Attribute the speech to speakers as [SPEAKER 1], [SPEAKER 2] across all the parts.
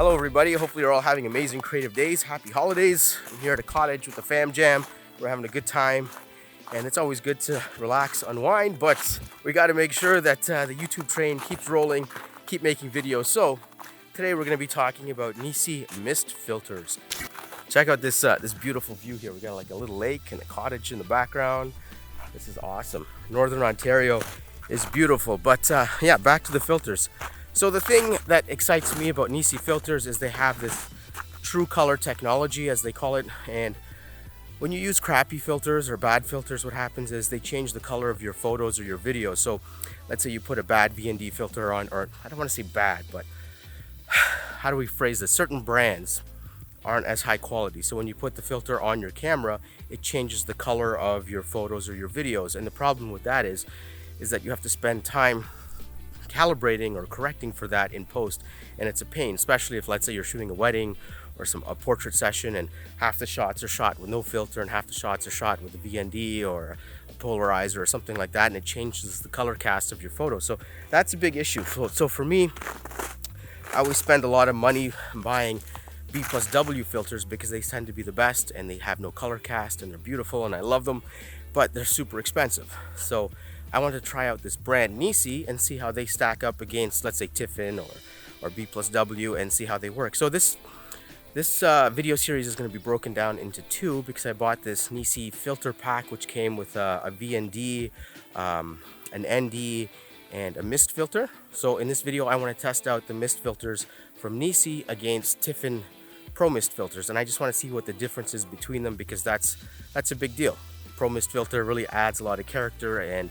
[SPEAKER 1] Hello everybody, hopefully you're all having amazing creative days. Happy holidays. I'm here at a cottage with the fam jam. We're having a good time and it's always good to relax, unwind, but we got to make sure that the YouTube train keeps rolling, keep making videos. So today we're going to be talking about NiSi mist filters. Check out this this beautiful view here. We got like a little lake and a cottage in the background. This is awesome. Northern Ontario is beautiful, but yeah, back to the filters. So the thing that excites me about NiSi filters is they have this true color technology, as they call it. And when you use crappy filters or bad filters, what happens is they change the color of your photos or your videos. So let's say you put a bad VND filter on, or I don't want to say bad, but how do we phrase this? Certain brands aren't as high quality. So when you put the filter on your camera, it changes the color of your photos or your videos. And the problem with that is that you have to spend time calibrating or correcting for that in post, and it's a pain, especially if, let's say, you're shooting a wedding or a portrait session and half the shots are shot with no filter and half the shots are shot with a VND or a polarizer or something like that, and it changes the color cast of your photo. So that's a big issue. So for me, I always spend a lot of money buying B+W filters because they tend to be the best and they have no color cast and they're beautiful and I love them, but they're super expensive. So I want to try out this brand NiSi and see how they stack up against, let's say, Tiffen or B+W, and see how they work. So this video series is going to be broken down into two because I bought this NiSi filter pack, which came with a VND, an ND, and a mist filter. So in this video, I want to test out the mist filters from NiSi against Tiffen Pro Mist filters, and I just want to see what the difference is between them, because that's a big deal. Pro Mist filter really adds a lot of character and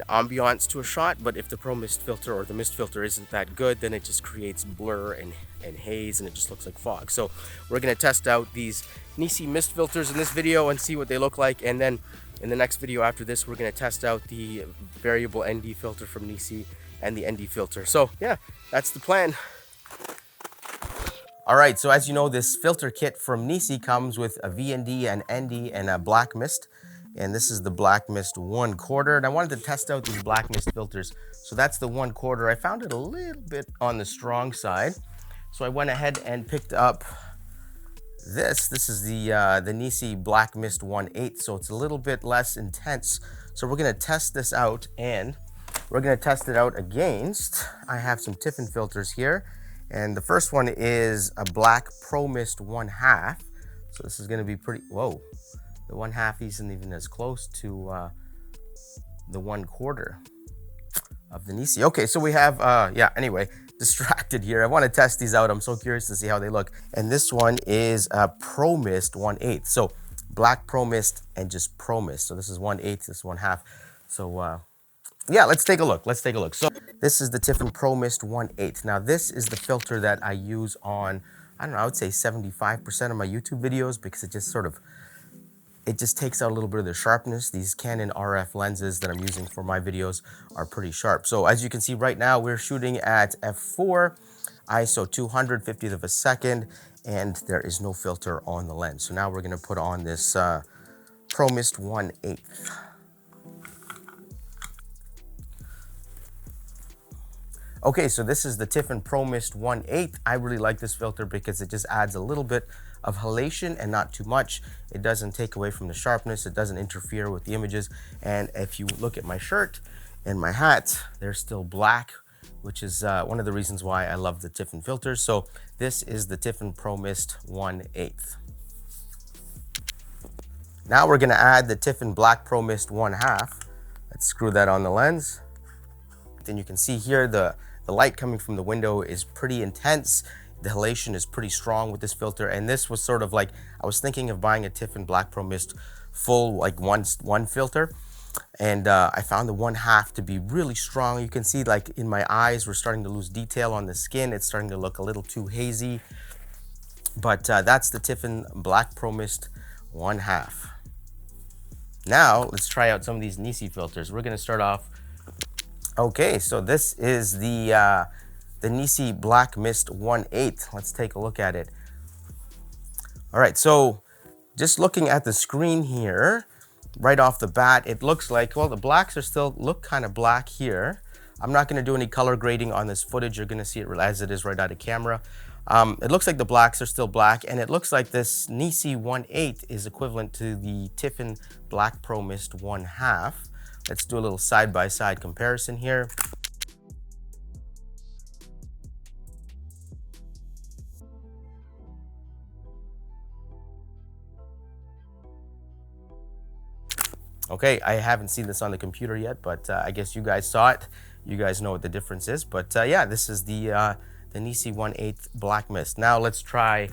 [SPEAKER 1] ambiance to a shot, but if the Pro Mist filter or the mist filter isn't that good, then it just creates blur and haze and it just looks like fog. So we're going to test out these NiSi mist filters in this video and see what they look like, and then in the next video after this, we're going to test out the variable ND filter from NiSi and the ND filter. So yeah, that's the plan. Alright, so as you know, this filter kit from NiSi comes with a VND, an ND, and a black mist. And this is the black mist 1/4. And I wanted to test out these black mist filters. So that's the 1/4. I found it a little bit on the strong side. So I went ahead and picked up this. This is the NiSi black mist 1/8. So it's a little bit less intense. So we're going to test this out, and we're going to test it out against, I have some Tiffen filters here. And the first one is a black Pro Mist 1/2. So this is going to be pretty, whoa. The 1/2 isn't even as close to the 1/4 of the NiSi. Okay, so we have, yeah, anyway, distracted here. I want to test these out. I'm so curious to see how they look. And this one is a Pro Mist 1/8. So black Pro Mist and just Pro Mist. So this is 1/8, this is 1/2. So yeah, let's take a look. Let's take a look. So this is the Tiffen Pro Mist 1/8. Now this is the filter that I use on, I don't know, I would say 75% of my YouTube videos, because it just sort of, it just takes out a little bit of the sharpness. These Canon RF lenses that I'm using for my videos are pretty sharp. So as you can see right now, we're shooting at f4, ISO 250th of a second, and there is no filter on the lens. So now we're gonna put on this Pro Mist 1/8. Okay, so this is the Tiffen Pro Mist 1/8. I really like this filter because it just adds a little bit of halation and not too much. It doesn't take away from the sharpness. It doesn't interfere with the images. And if you look at my shirt and my hat, they're still black, which is one of the reasons why I love the Tiffen filters. So this is the Tiffen Pro Mist 1/8. Now we're gonna add the Tiffen Black Pro Mist 1/2. Let's screw that on the lens. Then you can see here the light coming from the window is pretty intense. The halation is pretty strong with this filter, and this was sort of like, I was thinking of buying a Tiffen Black Pro Mist full, like one filter, and I found the 1/2 to be really strong. You can see, like, in my eyes, we're starting to lose detail on the skin. It's starting to look a little too hazy, but that's the Tiffen Black Pro Mist 1/2. Now let's try out some of these NiSi filters. We're going to start off. Okay, so this is the NiSi Black Mist 1/8. Let's take a look at it. All right, so just looking at the screen here, right off the bat, it looks like, well, the blacks are still look kind of black here. I'm not going to do any color grading on this footage. You're going to see it as it is right out of camera. It looks like the blacks are still black, and it looks like this NiSi 1/8 is equivalent to the Tiffen Black Pro Mist 1/2. Let's do a little side-by-side comparison here. Okay, I haven't seen this on the computer yet, but I guess you guys saw it. You guys know what the difference is. But yeah, this is the NiSi 1/8 Black Mist. Now let's try.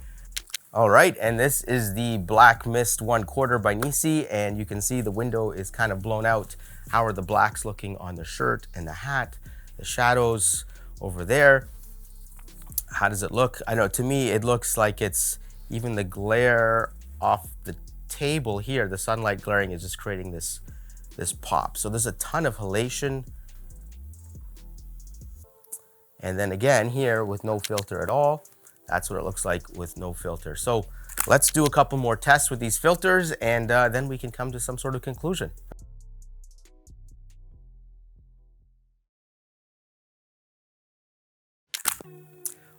[SPEAKER 1] All right, and this is the Black Mist 1/4 by NiSi, and you can see the window is kind of blown out. How are the blacks looking on the shirt and the hat? The shadows over there. How does it look? I know, to me, it looks like it's even the glare off the table here, the sunlight glaring is just creating this pop. So there's a ton of halation. And then again here with no filter at all, that's what it looks like with no filter. So let's do a couple more tests with these filters, and then we can come to some sort of conclusion.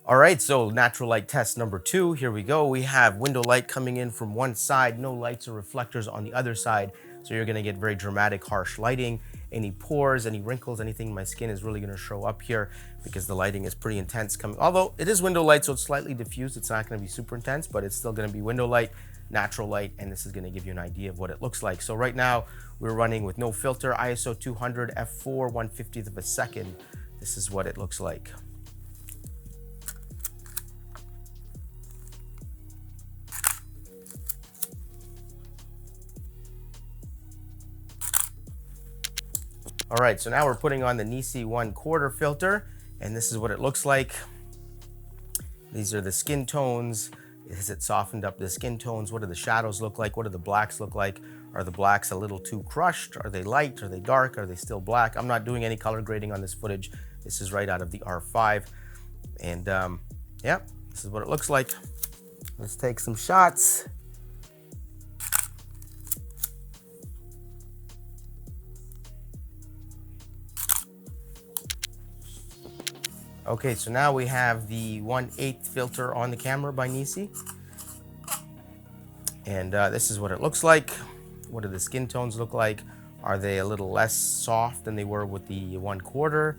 [SPEAKER 1] All right, so natural light test number 2, here we go. We have window light coming in from one side, no lights or reflectors on the other side. So you're gonna get very dramatic, harsh lighting. Any pores, any wrinkles, anything in my skin is really gonna show up here because the lighting is pretty intense coming. Although it is window light, so it's slightly diffused. It's not gonna be super intense, but it's still gonna be window light, natural light, and this is gonna give you an idea of what it looks like. So right now, we're running with no filter, ISO 200, f4, 1/50th of a second. This is what it looks like. All right, so now we're putting on the NiSi 1/4 filter, and this is what it looks like. These are the skin tones. Has it softened up the skin tones? What do the shadows look like? What do the blacks look like? Are the blacks a little too crushed? Are they light? Are they dark? Are they still black? I'm not doing any color grading on this footage. This is right out of the R5. And yeah, this is what it looks like. Let's take some shots. Okay, so now we have the 1/8 filter on the camera by NiSi. And this is what it looks like. What do the skin tones look like? Are they a little less soft than they were with the 1/4?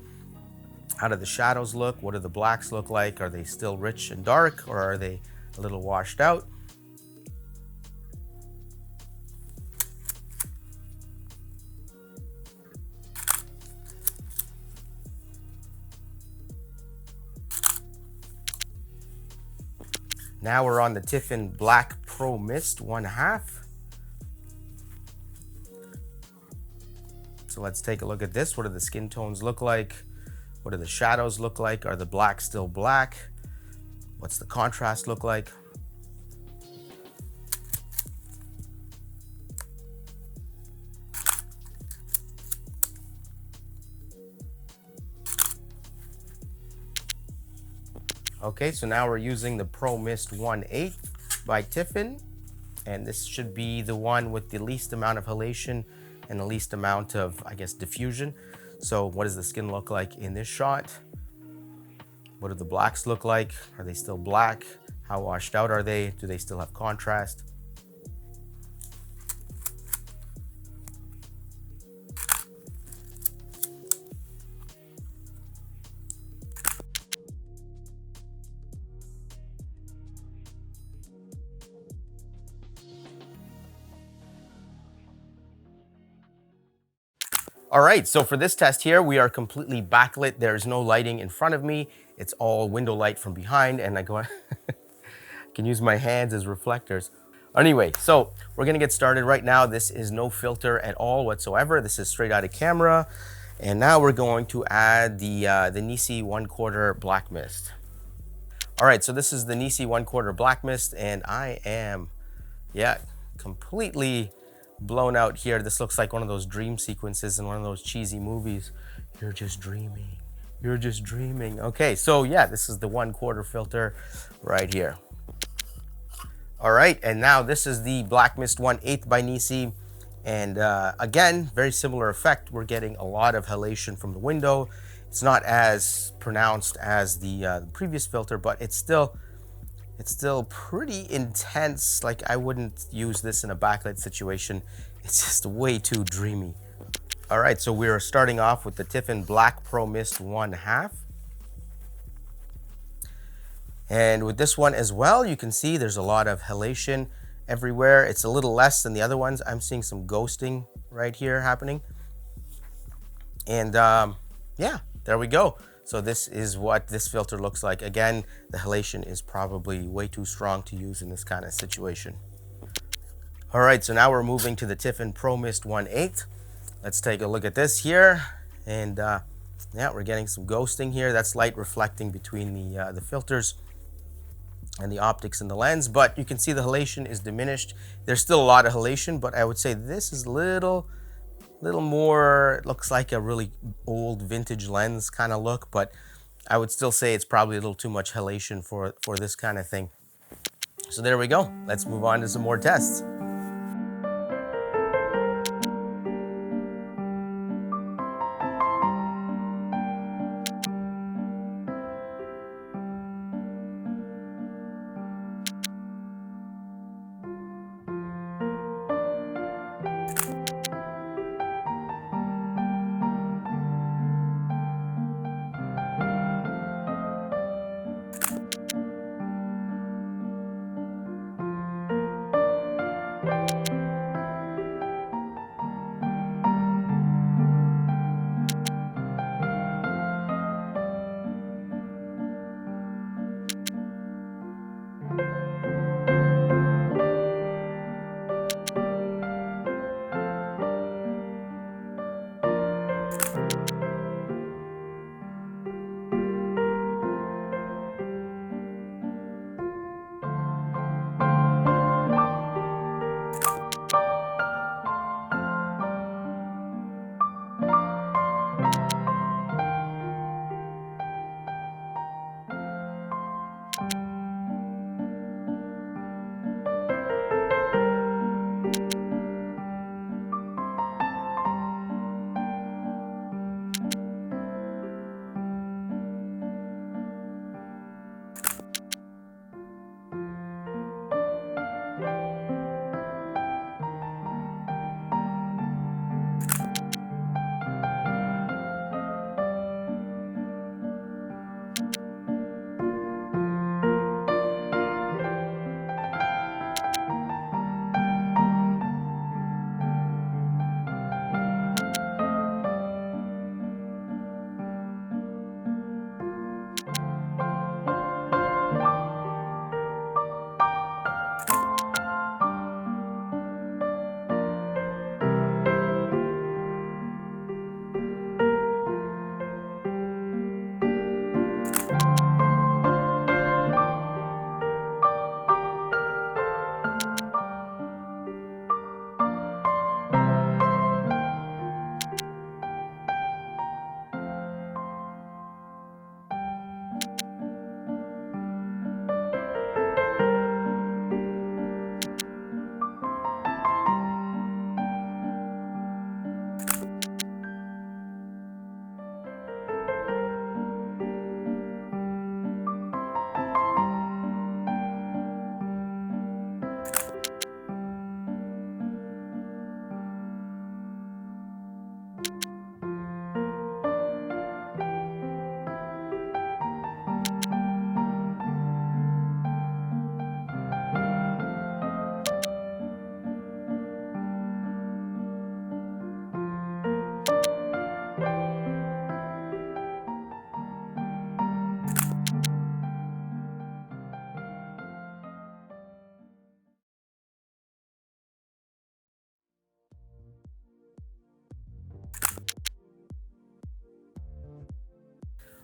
[SPEAKER 1] How do the shadows look? What do the blacks look like? Are they still rich and dark, or are they a little washed out? Now we're on the Tiffen Black Pro Mist 1/2. So let's take a look at this. What do the skin tones look like? What do the shadows look like? Are the blacks still black? What's the contrast look like? Okay, so now we're using the Pro Mist 1/8 by Tiffen, and this should be the one with the least amount of halation and the least amount of, I guess, diffusion. So what does the skin look like in this shot? What do the blacks look like? Are they still black? How washed out are they? Do they still have contrast? All right, so for this test here, we are completely backlit. There's no lighting in front of me. It's all window light from behind, and I can use my hands as reflectors. Anyway, so we're gonna get started right now. This is no filter at all whatsoever. This is straight out of camera. And now we're going to add the NiSi 1/4 Black Mist. All right, so this is the NiSi 1/4 Black Mist, and I am, yeah, completely blown out here. This looks like one of those dream sequences in one of those cheesy movies. You're just dreaming. You're just dreaming. Okay, so yeah, this is the 1/4 filter right here. All right, and now this is the Black Mist 1/8 by NiSi. And again, very similar effect. We're getting a lot of halation from the window. It's not as pronounced as the previous filter, but it's still pretty intense. Like, I wouldn't use this in a backlight situation. It's just way too dreamy. All right, so we're starting off with the Tiffen Black Pro Mist 1/2. And with this one as well, you can see there's a lot of halation everywhere. It's a little less than the other ones. I'm seeing some ghosting right here happening. And yeah, there we go. So this is what this filter looks like. Again, the halation is probably way too strong to use in this kind of situation. All right, so now we're moving to the Tiffen Pro Mist 1/8. Let's take a look at this here. And yeah, we're getting some ghosting here. That's light reflecting between the filters and the optics in the lens, but you can see the halation is diminished. There's still a lot of halation, but I would say this is little more, it looks like a really old vintage lens kind of look, but I would still say it's probably a little too much halation for this kind of thing. So there we go. Let's move on to some more tests.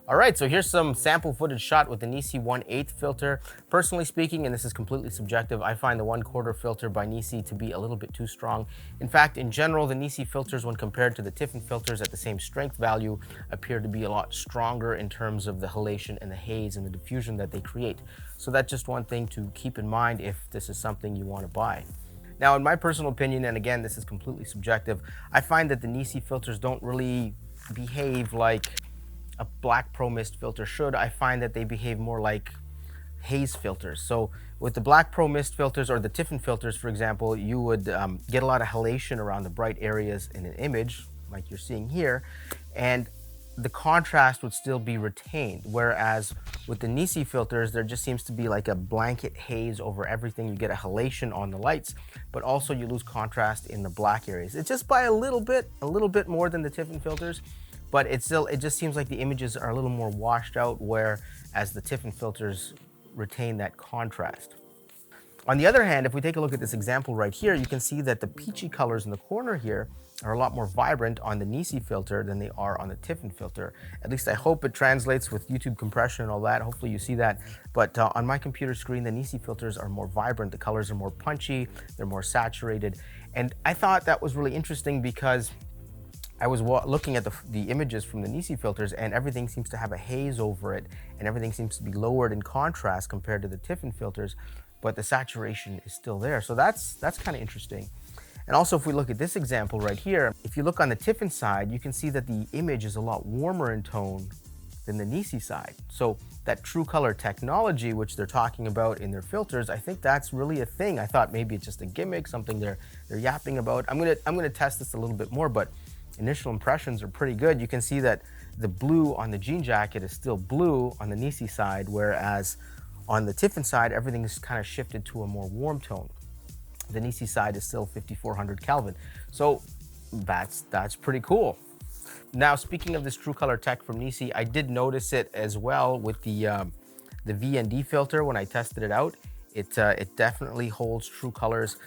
[SPEAKER 1] All right, so here's some sample footage shot with the NiSi 1/8 filter. Personally speaking, and this is completely subjective, I find the 1/4 filter by NiSi to be a little bit too strong. In fact, in general, the NiSi filters, when compared to the Tiffen filters at the same strength value, appear to be a lot stronger in terms of the halation and the haze and the diffusion that they create. So that's just one thing to keep in mind if this is something you want to buy. Now, in my personal opinion, and again, this is completely subjective, I find that the NiSi filters don't really behave like
[SPEAKER 2] a black pro mist filter should. I find that they behave more like haze filters. So with the black pro mist filters or the Tiffen filters, for example, you would get a lot of halation around the bright areas in an image like you're seeing here, and the contrast would still be retained. Whereas with the NiSi filters, there just seems to be like a blanket haze over everything. You get a halation on the lights, but also you lose contrast in the black areas. It's just by a little bit more than the Tiffen filters, but it just seems like the images are a little more washed out, whereas the Tiffen filters retain that contrast. On the other hand, if we take a look at this example right here, you can see that the peachy colors in the corner here are a lot more vibrant on the NiSi filter than they are on the Tiffen filter. At least I hope it translates with YouTube compression and all that. Hopefully you see that. But on my computer screen, the NiSi filters are more vibrant. The colors are more punchy. They're more saturated. And I thought that was really interesting because I was looking at the images from the NiSi filters, and everything seems to have a haze over it, and everything seems to be lowered in contrast compared to the Tiffen filters, but the saturation is still there. So that's kind of interesting. And also, if we look at this example right here, if you look on the Tiffen side, you can see that the image is a lot warmer in tone than the NiSi side. So that true color technology, which they're talking about in their filters, I think that's really a thing. I thought maybe it's just a gimmick, something they're yapping about. I'm gonna test this a little bit more, but initial impressions are pretty good. You can see that the blue on the jean jacket is still blue on the NiSi side, whereas on the Tiffen side, everything is kind of shifted to a more warm tone. The NiSi side is still 5400 Kelvin. So that's pretty cool. Now, speaking of this true color tech from NiSi, I did notice it as well with the VND filter when I tested it out. It definitely holds true colors.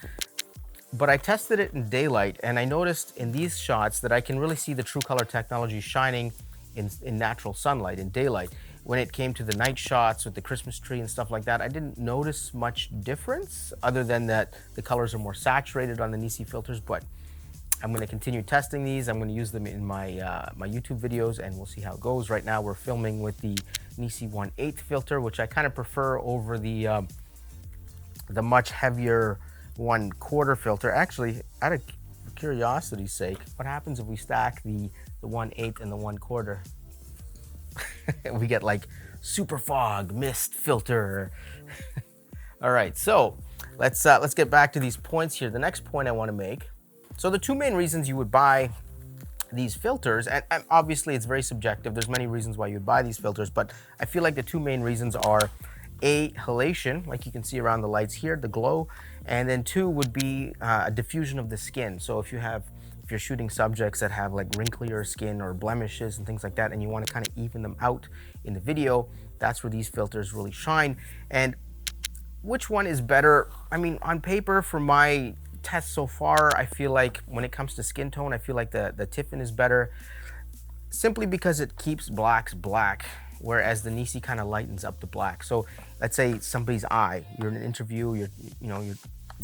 [SPEAKER 2] But I tested it in daylight, and I noticed in these shots that I can really see the true color technology shining in natural sunlight, in daylight. When it came to the night shots with the Christmas tree and stuff like that, I didn't notice much difference other than that the colors are more saturated on the NiSi filters. But I'm going to continue testing these. I'm going to use them in my my YouTube videos, and we'll see how it goes. Right now we're filming with the NiSi 1/8 filter, which I kind of prefer over the much heavier 1/4 filter. Actually, out of curiosity's sake, what happens if we stack the 1/8 and the 1/4? We get like super fog mist filter. All right, so let's get back to these points here. The next point I want to make. So the two main reasons you would buy these filters, and obviously it's very subjective. There's many reasons why you'd buy these filters, but I feel like the two main reasons are A, halation, like you can see around the lights here, the glow, and then two would be a diffusion of the skin. So if you're shooting subjects that have like wrinklier skin or blemishes and things like that, and you want to kind of even them out in the video, that's where these filters really shine. And which one is better? I mean, on paper, for my tests so far, I feel like when it comes to skin tone, I feel like the Tiffen is better, simply because it keeps blacks black, whereas the NiSi kind of lightens up the black. So let's say somebody's eye, you're in an interview, you're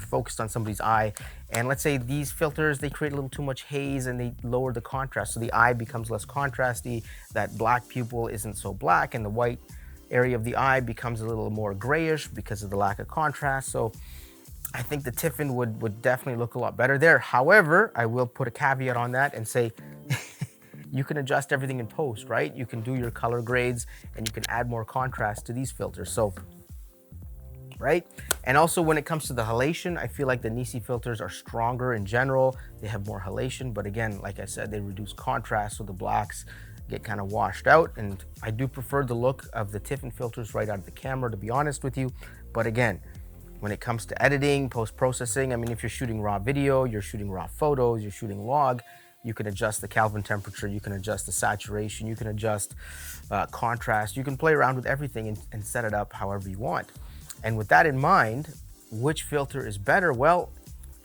[SPEAKER 2] focused on somebody's eye, and let's say these filters, they create a little too much haze and they lower the contrast, so the eye becomes less contrasty, that black pupil isn't so black, and the white area of the eye becomes a little more grayish because of the lack of contrast. So I think the Tiffen would definitely look a lot better there. However, I will put a caveat on that and say you can adjust everything in post, right? You can do your color grades and you can add more contrast to these filters. So, right? And also when it comes to the halation, I feel like the NiSi filters are stronger in general. They have more halation, but again, like I said, they reduce contrast, so the blacks get kind of washed out. And I do prefer the look of the Tiffen filters right out of the camera, to be honest with you. But again, when it comes to editing, post-processing, I mean, if you're shooting raw video, you're shooting raw photos, you're shooting log, you can adjust the Kelvin temperature, you can adjust the saturation, you can adjust contrast, you can play around with everything and set it up however you want. And with that in mind, which filter is better? Well,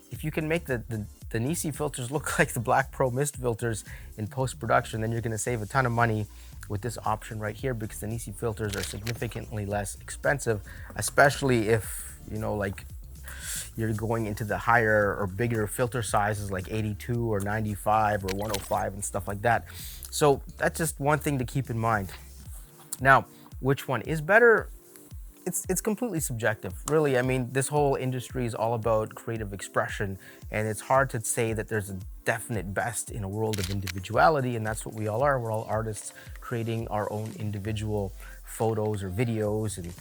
[SPEAKER 2] if you can make the NiSi filters look like the Black Pro Mist filters in post-production, then you're gonna save a ton of money with this option right here, because the NiSi filters are significantly less expensive, especially if, you know, like you're going into the higher or bigger filter sizes like 82 or 95 or 105 and stuff like that. So that's just one thing to keep in mind. Now, which one is better? it's completely subjective, really. I mean, this whole industry is all about creative expression, and it's hard to say that there's a definite best in a world of individuality, and that's what we all are. We're all artists creating our own individual photos or videos, and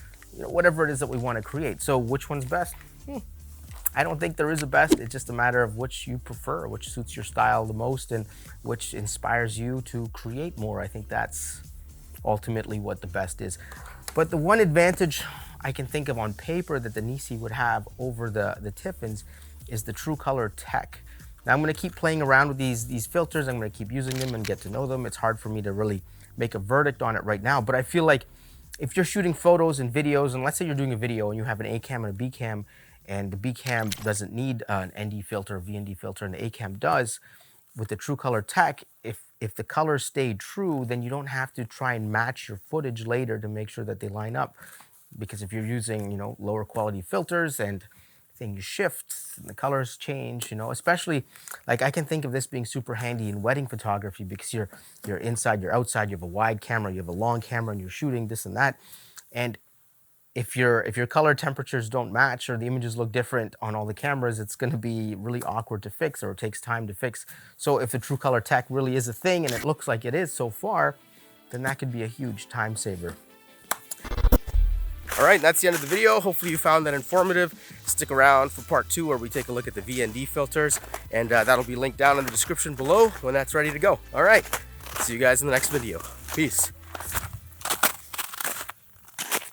[SPEAKER 2] whatever it is that we want to create. So which one's best? I don't think there is a best. It's just a matter of which you prefer, which suits your style the most, and which inspires you to create more. I think that's ultimately what the best is. But the one advantage I can think of on paper that the NiSi would have over the Tiffins is the true color tech. Now I'm going to keep playing around with these filters. I'm going to keep using them and get to know them. It's hard for me to really make a verdict on it right now, but I feel like if you're shooting photos and videos, and let's say you're doing a video and you have an A cam and a B cam, and the B cam doesn't need an ND filter, VND filter, and the A cam does, with the true color tech, if the colors stay true, then you don't have to try and match your footage later to make sure that they line up. Because if you're using, lower quality filters and things shift and the colors change, especially like I can think of this being super handy in wedding photography, because you're inside, you're outside, you have a wide camera, you have a long camera, and you're shooting this and that. And if your color temperatures don't match or the images look different on all the cameras, it's going to be really awkward to fix, or it takes time to fix. So if the true color tech really is a thing, and it looks like it is so far, then that could be a huge time saver.
[SPEAKER 1] All right, that's the end of the video. Hopefully you found that informative. Stick around for part 2 where we take a look at the VND filters, and that'll be linked down in the description below when that's ready to go. All right, see you guys in the next video. Peace.